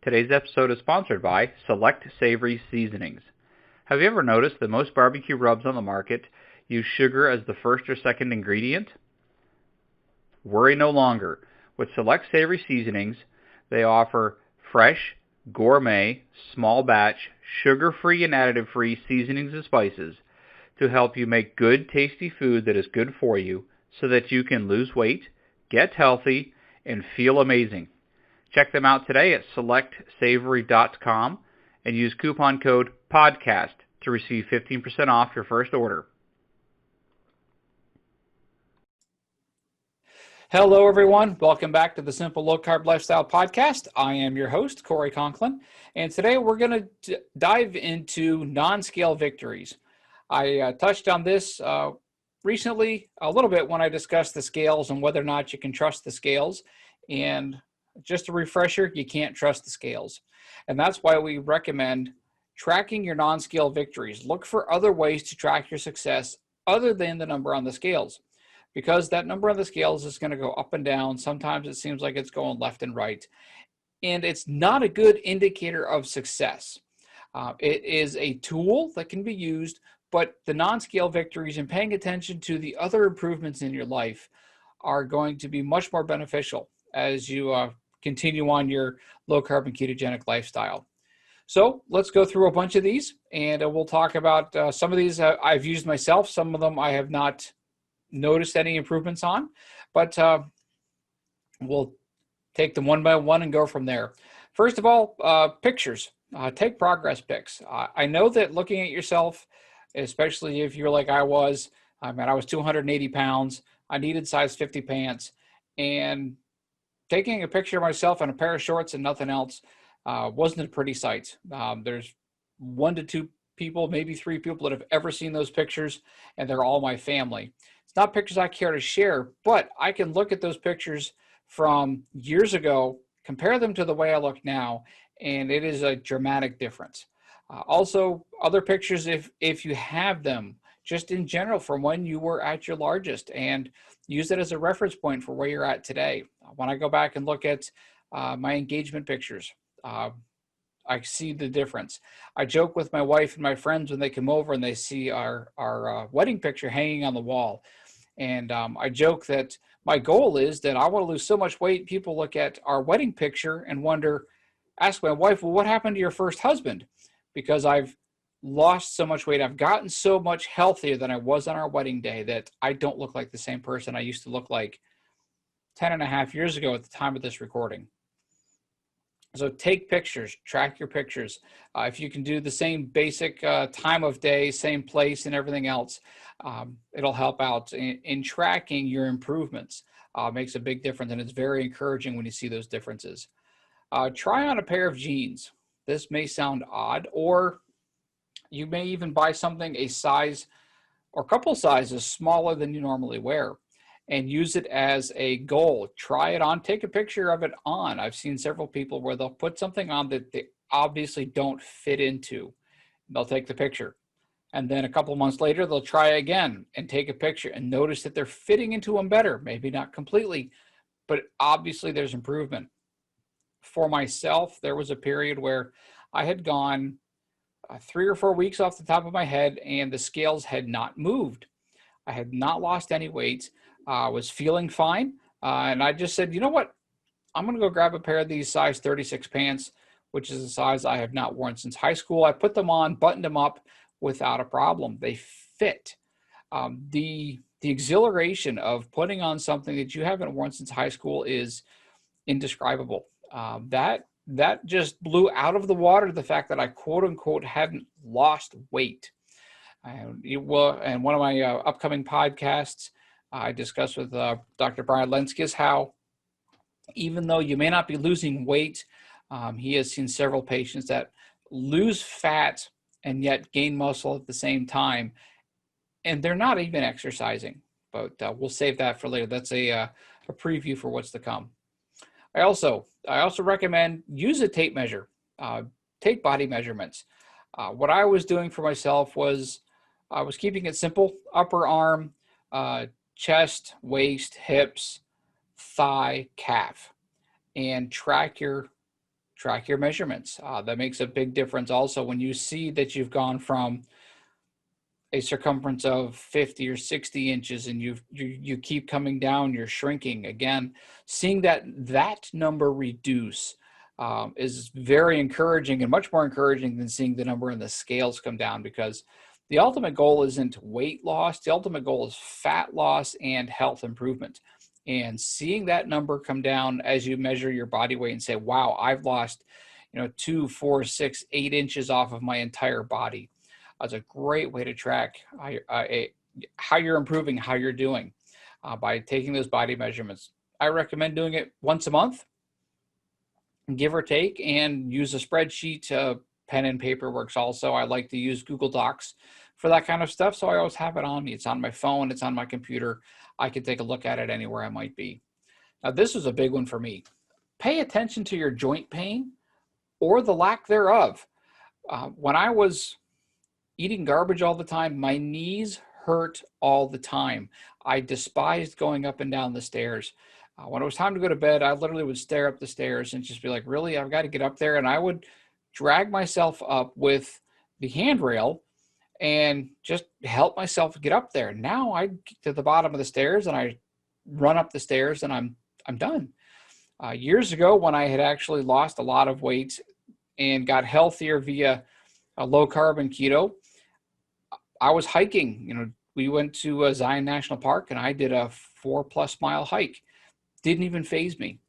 Today's episode is sponsored by Select Savory Seasonings. Have you ever noticed that most barbecue rubs on the market use sugar as the first or second ingredient? Worry no longer. With Select Savory Seasonings, they offer fresh, gourmet, small batch, sugar-free and additive-free seasonings and spices to help you make good, tasty food that is good for you so that you can lose weight, get healthy, and feel amazing. Check them out today at selectsavory.com and use coupon code PODCAST to receive 15% off your first order. Hello, everyone. Welcome back to the Simple Low Carb Lifestyle Podcast. I am your host, Corey Conklin, and today we're going to dive into non-scale victories. I touched on this recently a little bit when I discussed the scales and whether or not you can trust the scales. And just a refresher, you can't trust the scales. And that's why we recommend tracking your non-scale victories. Look for other ways to track your success other than the number on the scales, because that number on the scales is going to go up and down. Sometimes it seems like it's going left and right. And it's not a good indicator of success. It is a tool that can be used, but the non-scale victories and paying attention to the other improvements in your life are going to be much more beneficial as you continue on your low carb and ketogenic lifestyle. So let's go through a bunch of these, and we'll talk about some of these I've used myself. Some of them I have not noticed any improvements on, but we'll take them one by one and go from there. First of all, pictures. Take progress pics. I know that looking at yourself, especially if you're like I was 280 pounds. I needed size 50 pants, and taking a picture of myself in a pair of shorts and nothing else wasn't a pretty sight. There's 1 to 2 people, maybe 3 people that have ever seen those pictures, and they're all my family. It's not pictures I care to share, but I can look at those pictures from years ago, compare them to the way I look now, and it is a dramatic difference. Also, other pictures, if you have them, just in general from when you were at your largest, and use it as a reference point for where you're at today. When I go back and look at my engagement pictures, I see the difference. I joke with my wife and my friends when they come over and they see our wedding picture hanging on the wall. And I joke that my goal is that I want to lose so much weight, people look at our wedding picture and ask my wife, well, what happened to your first husband? Because I've lost so much weight. I've gotten so much healthier than I was on our wedding day that I don't look like the same person I used to look like 10 and a half years ago at the time of this recording. So take pictures, track your pictures. If you can do the same basic time of day, same place and everything else, it'll help out in tracking your improvements. Makes a big difference, and it's very encouraging when you see those differences. Try on a pair of jeans. This may sound odd, or you may even buy something a size or a couple sizes smaller than you normally wear and use it as a goal. Try it on, take a picture of it on. I've seen several people where they'll put something on that they obviously don't fit into. They'll take the picture, and then a couple months later, they'll try again and take a picture and notice that they're fitting into them better. Maybe not completely, but obviously there's improvement. For myself, there was a period where I had gone 3 or 4 weeks off the top of my head, and the scales had not moved. I had not lost any weight. I was feeling fine. And I just said, you know what? I'm going to go grab a pair of these size 36 pants, which is a size I have not worn since high school. I put them on, buttoned them up without a problem. They fit. The exhilaration of putting on something that you haven't worn since high school is indescribable. That just blew out of the water the fact that I quote unquote hadn't lost weight. And one of my upcoming podcasts, I discussed with Dr. Brian Lenskis how even though you may not be losing weight, he has seen several patients that lose fat and yet gain muscle at the same time, and they're not even exercising. But we'll save that for later. That's a preview for what's to come. I also recommend use a tape measure. Take body measurements. What I was doing for myself was I was keeping it simple: upper arm, chest, waist, hips, thigh, calf, and track your track your measurements. That makes a big difference also when you see that you've gone from a circumference of 50 or 60 inches and you keep coming down, you're shrinking. Again, seeing that number reduce is very encouraging, and much more encouraging than seeing the number in the scales come down, because the ultimate goal isn't weight loss. The ultimate goal is fat loss and health improvement. And seeing that number come down as you measure your body weight and say, wow, I've lost 2, 4, 6, 8 inches off of my entire body. That's a great way to track how you're improving, how you're doing by taking those body measurements. I recommend doing it once a month, give or take, and use a spreadsheet. Pen and paper works also. I like to use Google Docs for that kind of stuff, so I always have it on me. It's on my phone, it's on my computer. I can take a look at it anywhere I might be. Now, this is a big one for me. Pay attention to your joint pain or the lack thereof. When I was eating garbage all the time, my knees hurt all the time. I despised going up and down the stairs. When it was time to go to bed, I literally would stare up the stairs and just be like, really, I've got to get up there. And I would drag myself up with the handrail and just help myself get up there. Now I get to the bottom of the stairs and I run up the stairs and I'm done. Years ago, when I had actually lost a lot of weight and got healthier via low carb and keto, I was hiking. We went to Zion National Park and I did a 4+ mile hike. Didn't even faze me.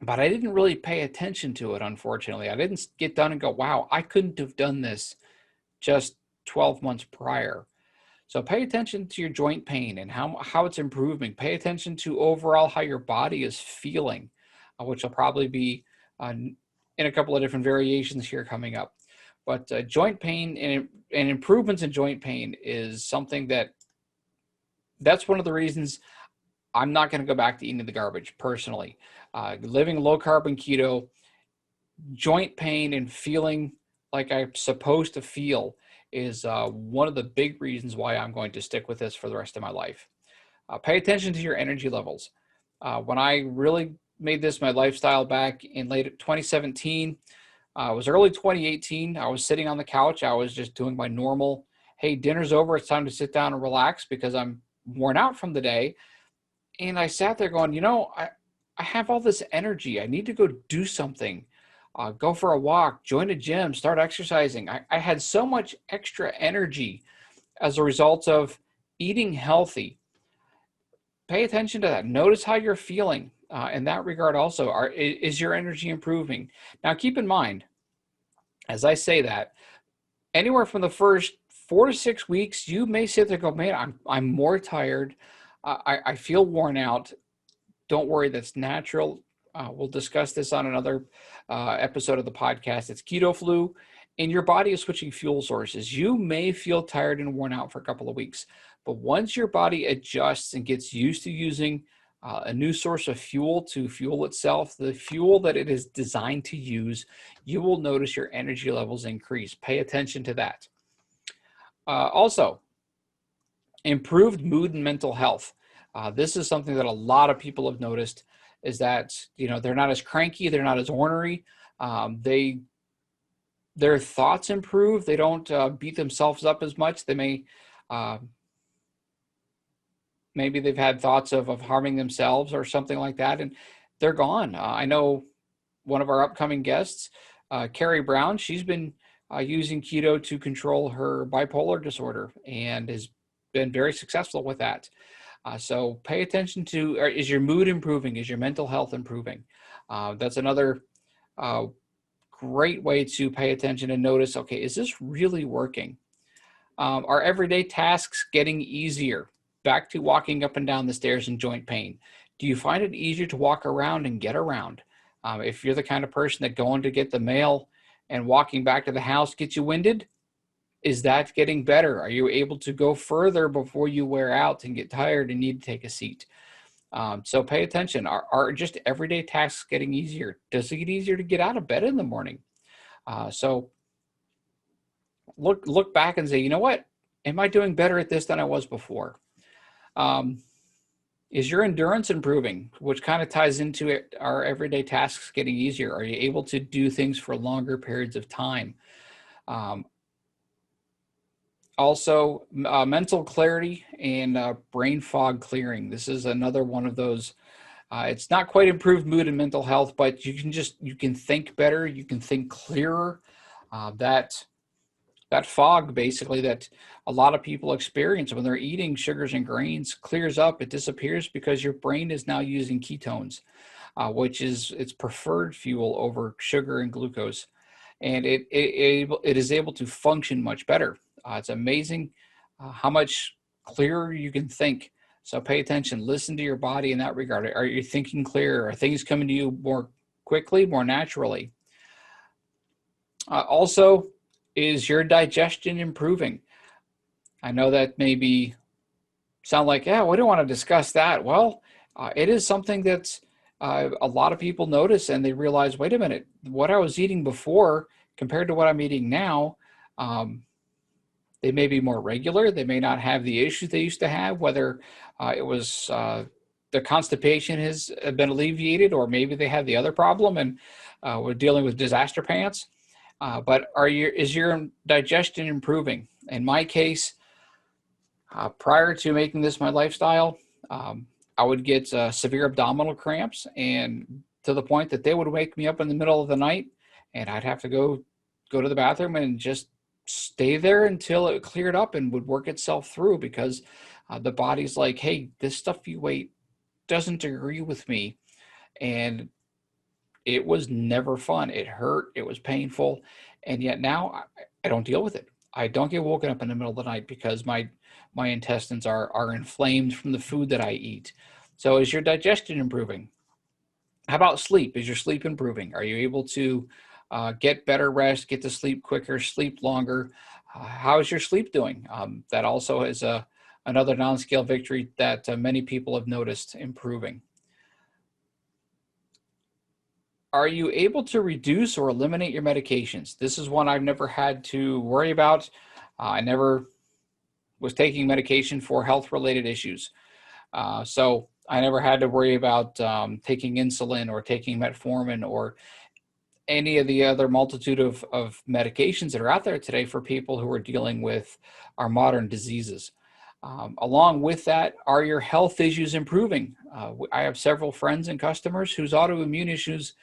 But I didn't really pay attention to it, unfortunately. I didn't get done and go, wow, I couldn't have done this just 12 months prior. So pay attention to your joint pain and how it's improving. Pay attention to overall how your body is feeling, which will probably be in a couple of different variations here coming up. But joint pain and improvements in joint pain is something that's one of the reasons I'm not going to go back to eating the garbage personally. Living low carb and keto, joint pain and feeling like I'm supposed to feel is one of the big reasons why I'm going to stick with this for the rest of my life. Pay attention to your energy levels. When I really made this my lifestyle back in late 2017, it was early 2018. I was sitting on the couch. I was just doing my normal, hey, dinner's over. It's time to sit down and relax because I'm worn out from the day. And I sat there going, I have all this energy. I need to go do something, go for a walk, join a gym, start exercising. I had so much extra energy as a result of eating healthy. Pay attention to that. Notice how you're feeling in that regard also. Is your energy improving? Now, keep in mind, as I say that, anywhere from the first 4 to 6 weeks, you may sit there and go, man, I'm more tired. I feel worn out. Don't worry, that's natural. We'll discuss this on another episode of the podcast. It's keto flu, and your body is switching fuel sources. You may feel tired and worn out for a couple of weeks, but once your body adjusts and gets used to using a new source of fuel to fuel itself, the fuel that it is designed to use, you will notice your energy levels increase. Pay attention to that. Also, improved mood and mental health. This is something that a lot of people have noticed, is that they're not as cranky, they're not as ornery. Their thoughts improve. They don't beat themselves up as much. They may maybe they've had thoughts of harming themselves or something like that, and they're gone. I know one of our upcoming guests, Carrie Brown. She's been using keto to control her bipolar disorder and has been very successful with that. So pay attention to, is your mood improving? Is your mental health improving? That's another great way to pay attention and notice, okay, is this really working? Are everyday tasks getting easier? Back to walking up and down the stairs in joint pain. Do you find it easier to walk around and get around? If you're the kind of person that going to get the mail and walking back to the house gets you winded, is that getting better? Are you able to go further before you wear out and get tired and need to take a seat? So pay attention. Are just everyday tasks getting easier? Does it get easier to get out of bed in the morning? So look back and say, you know what? Am I doing better at this than I was before? Is your endurance improving, which kind of ties into our everyday tasks getting easier? Are you able to do things for longer periods of time? Um, Also, mental clarity and brain fog clearing. This is another one of those. It's not quite improved mood and mental health, but you can think better. You can think clearer. That fog, basically, that a lot of people experience when they're eating sugars and grains, clears up. It disappears because your brain is now using ketones, which is its preferred fuel over sugar and glucose, and it is able to function much better. It's amazing how much clearer you can think. So pay attention, listen to your body in that regard. Are you thinking clearer? Are things coming to you more quickly, more naturally? Also, is your digestion improving? I know that maybe sound like, yeah, we don't want to discuss that. Well, it is something that's a lot of people notice, and they realize, wait a minute, what I was eating before compared to what I'm eating now, um, they may be more regular. They may not have the issues they used to have, whether it was the constipation has been alleviated, or maybe they have the other problem and we're dealing with disaster pants. But is your digestion improving? In my case, prior to making this my lifestyle, I would get severe abdominal cramps, and to the point that they would wake me up in the middle of the night, and I'd have to go to the bathroom and just stay there until it cleared up and would work itself through, because the body's like, hey, this stuff you ate doesn't agree with me. And it was never fun. It hurt. It was painful. And yet now I don't deal with it. I don't get woken up in the middle of the night because my intestines are inflamed from the food that I eat. So is your digestion improving? How about sleep? Is your sleep improving? Are you able to get better rest, get to sleep quicker, sleep longer? How is your sleep doing? That also is another non-scale victory that many people have noticed improving. Are you able to reduce or eliminate your medications? This is one I've never had to worry about. I never was taking medication for health-related issues. So I never had to worry about taking insulin or taking metformin or any of the other multitude of medications that are out there today for people who are dealing with our modern diseases. Along with that, are your health issues improving? I have several friends and customers whose autoimmune issues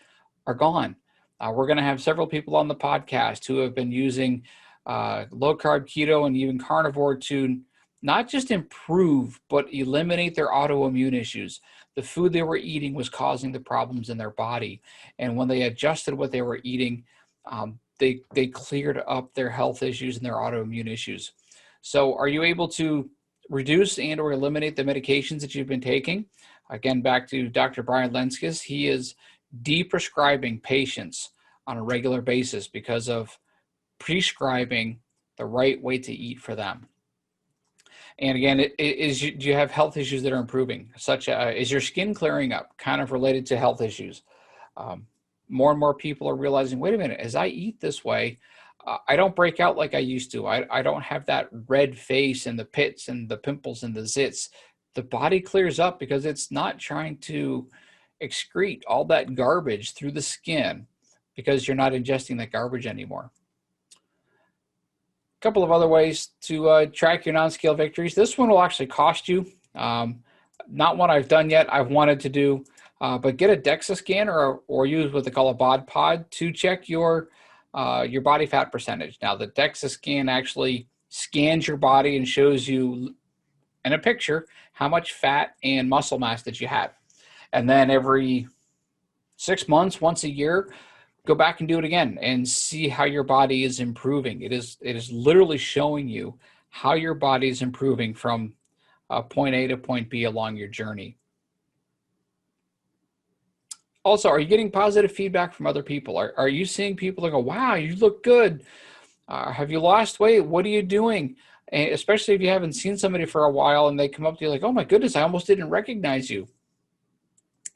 are gone. We're going to have several people on the podcast who have been using low carb, keto, and even carnivore to not just improve, but eliminate their autoimmune issues. The food they were eating was causing the problems in their body. And when they adjusted what they were eating, they cleared up their health issues and their autoimmune issues. So are you able to reduce and or eliminate the medications that you've been taking? Again, back to Dr. Brian Lenskis, he is de-prescribing patients on a regular basis because of prescribing the right way to eat for them. And again, do you have health issues that are improving? Such is your skin clearing up, kind of related to health issues? More and more people are realizing, wait a minute, as I eat this way, I don't break out like I used to. I don't have that red face and the pits and the pimples and the zits. The body clears up because it's not trying to excrete all that garbage through the skin because you're not ingesting that garbage anymore. A couple of other ways to track your non-scale victories. This one will actually cost you. Not one I've done yet. I've wanted to do, but get a DEXA scan or use what they call a bod pod to check your body fat percentage. Now, the DEXA scan actually scans your body and shows you in a picture how much fat and muscle mass that you have. And then every 6 months, once a year, go back and do it again and see how your body is improving. It is literally showing you how your body is improving from point A to point B along your journey. Also, are you getting positive feedback from other people? Are you seeing people that go, wow, you look good? Have you lost weight? What are you doing? And especially if you haven't seen somebody for a while and they come up to you like, oh my goodness, I almost didn't recognize you.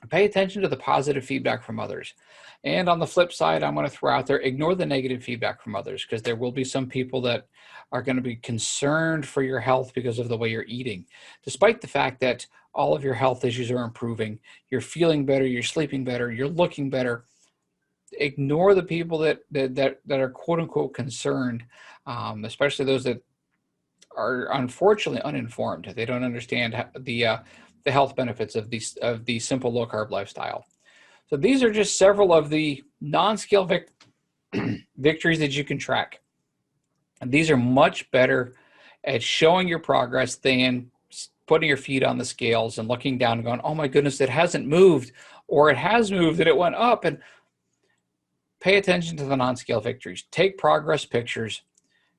Pay attention to the positive feedback from others. And on the flip side, I'm going to throw out there, ignore the negative feedback from others, because there will be some people that are going to be concerned for your health because of the way you're eating, despite the fact that all of your health issues are improving. You're feeling better, you're sleeping better, you're looking better. Ignore the people that are quote unquote concerned, especially those that are unfortunately uninformed. They don't understand the health benefits of the simple low carb lifestyle. So these are just several of the non-scale victories that you can track. And these are much better at showing your progress than putting your feet on the scales and looking down and going, oh my goodness, it hasn't moved, or it has moved and it went up. And pay attention to the non-scale victories. Take progress pictures.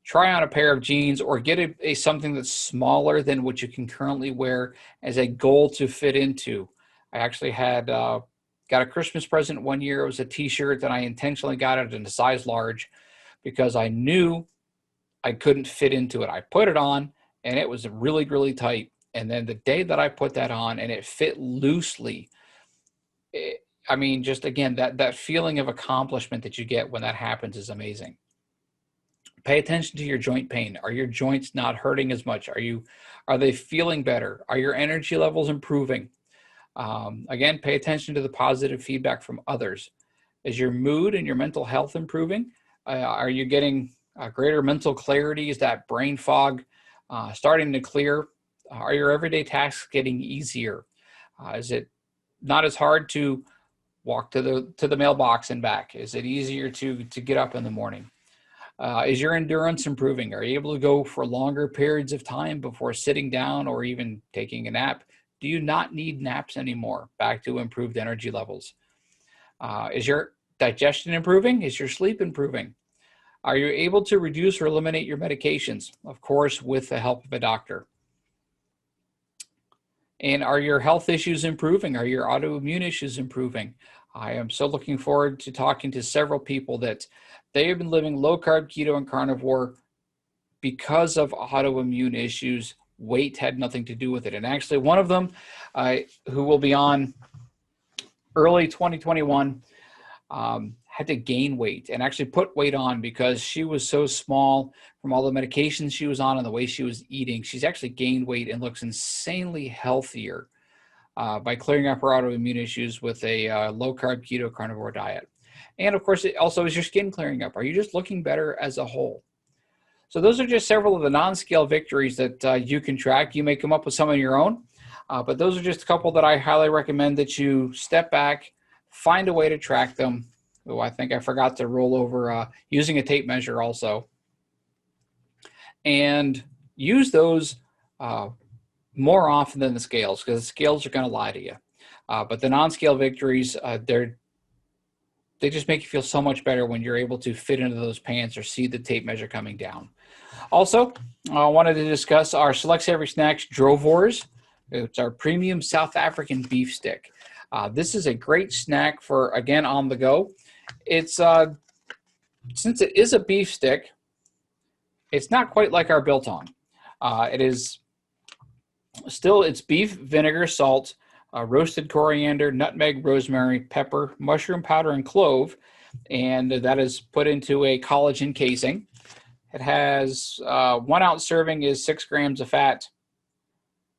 Try on a pair of jeans or get a something that's smaller than what you can currently wear as a goal to fit into. I actually had got a Christmas present one year. It was a t-shirt that I intentionally got it in a size large because I knew I couldn't fit into it. I put it on and it was really, really tight. And then the day that I put that on and it fit loosely, just again, that feeling of accomplishment that you get when that happens is amazing. Pay attention to your joint pain. Are your joints not hurting as much? Are they feeling better? Are your energy levels improving? Again, pay attention to the positive feedback from others. Is your mood and your mental health improving? Are you getting greater mental clarity? Is that brain fog starting to clear? Are your everyday tasks getting easier? Is it not as hard to walk to the mailbox and back? Is it easier to get up in the morning? Is your endurance improving? Are you able to go for longer periods of time before sitting down or even taking a nap? Do you not need naps anymore? Back to improved energy levels. Is your digestion improving? Is your sleep improving? Are you able to reduce or eliminate your medications? Of course, with the help of a doctor. And are your health issues improving? Are your autoimmune issues improving? I am so looking forward to talking to several people that they have been living low carb, keto, and carnivore because of autoimmune issues. Weight had nothing to do with it. And actually one of them who will be on early 2021 had to gain weight and actually put weight on because she was so small from all the medications she was on and the way she was eating. She's actually gained weight and looks insanely healthier by clearing up her autoimmune issues with a low carb, keto, carnivore diet. And of course, it also is your skin clearing up. Are you just looking better as a whole? So those are just several of the non-scale victories that you can track. You may come up with some of your own, but those are just a couple that I highly recommend that you step back, find a way to track them. Oh, I think I forgot to roll over using a tape measure also. And use those more often than the scales, because the scales are going to lie to you. But the non-scale victories, they just make you feel so much better when you're able to fit into those pants or see the tape measure coming down. Also, I wanted to discuss our Select Savory Snacks Drovors. It's our premium South African beef stick. This is a great snack for, again, on the go. It's since it is a beef stick, it's not quite like our biltong. It is still, it's beef, vinegar, salt, roasted coriander, nutmeg, rosemary, pepper, mushroom powder, and clove. And that is put into a collagen casing. It has 1 ounce serving is 6 grams of fat,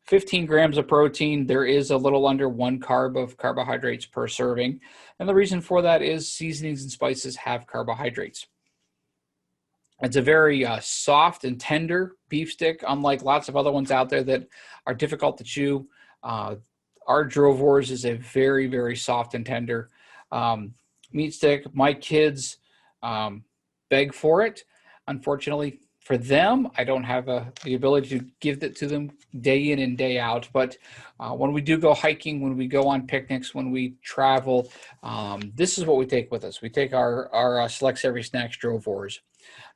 15 grams of protein. There is a little under 1 carb of carbohydrates per serving. And the reason for that is seasonings and spices have carbohydrates. It's a very soft and tender beef stick, unlike lots of other ones out there that are difficult to chew. Our Drovors is a very, very soft and tender meat stick. My kids beg for it. Unfortunately for them, I don't have the ability to give it to them day in and day out. But when we do go hiking, when we go on picnics, when we travel, this is what we take with us. We take our Select Savory Snacks Drovors.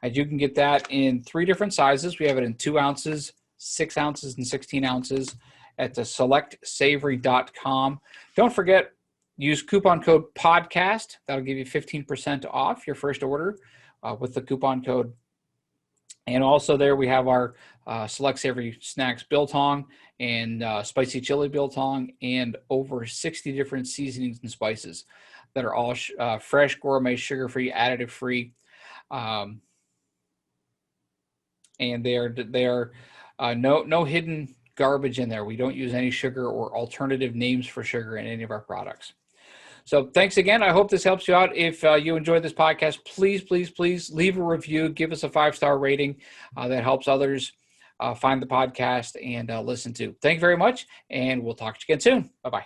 And you can get that in 3 different sizes. We have it in 2 ounces, 6 ounces, and 16 ounces at the selectsavory.com. Don't forget, use coupon code PODCAST. That'll give you 15% off your first order with the coupon code And also there we have our Select Savory Snacks biltong and spicy chili biltong, and over 60 different seasonings and spices that are all fresh, gourmet, sugar-free, additive-free. Um, and they are no hidden garbage in there. We don't use any sugar or alternative names for sugar in any of our products. So thanks again. I hope this helps you out. If you enjoyed this podcast, please leave a review. Give us a 5-star rating. That helps others find the podcast and listen to. Thank you very much, and we'll talk to you again soon. Bye-bye.